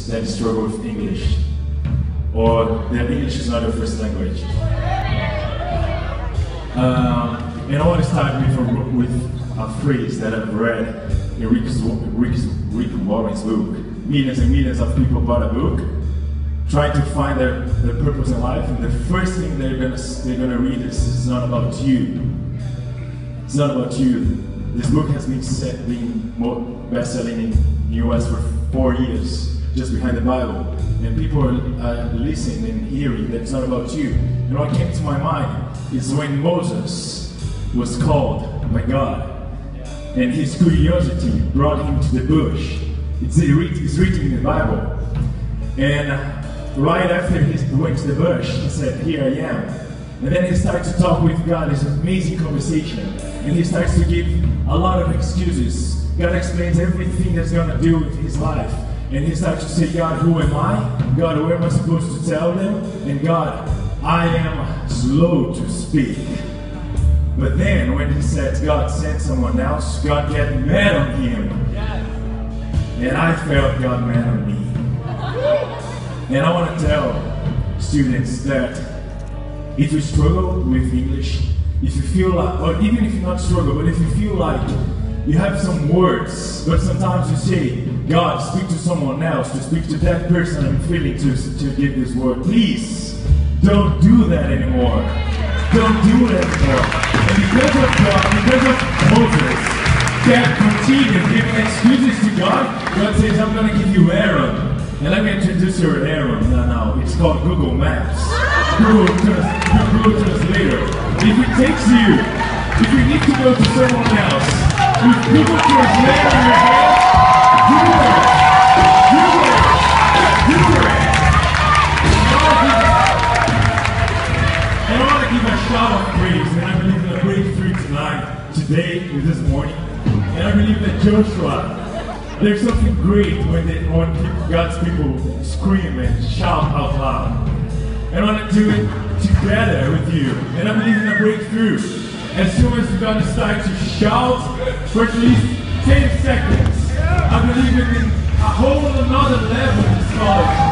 students that struggle with English, or their English is not their first language. And I want to start with a phrase that I've read in Rick Warren's book. Millions and millions of people bought a book, trying to find their purpose in life, and the first thing they're gonna read is, "It's not about you. It's not about you." This book has been best-selling in the US for 4 years, just behind the Bible. And people are listening and hearing that it's not about you. And what came to my mind is when Moses was called by God, and his curiosity brought him to the bush. It's written in the Bible. And right after he went to the bush, he said, "Here I am." And then he starts to talk with God, this amazing conversation. And he starts to give a lot of excuses. God explains everything that's going to do with his life. And he starts to say, "God, who am I? God, where am I supposed to tell them? And God, I am slow to speak." But then when he said God sent someone else, God got mad on him. And I felt God mad on me. And I want to tell students that if you struggle with English, if you feel like, or even if you not struggle, but if you feel like you have some words, but sometimes you say, "God, speak to someone else, to speak to that person I'm feeling to give this word," please don't do that anymore. Don't do it anymore. And because of God, because of Moses, that continued giving excuses to God, God says, "I'm going to give you Aaron." And let me introduce you to Aaron now. It's called Google Maps. Google Translator. If it takes you, if you need to go to someone else, with Google Translator in your hand, do it. Do it. Do it. And I want to give a shout of praise, and I believe in a breakthrough tonight, today, this morning. And I believe that Joshua, there's something great when God's people scream and shout out loud. And I want to do it together with you. And I believe in a breakthrough. As soon as you're going to start to shout for at least 10 seconds, I believe in a whole another level in this college.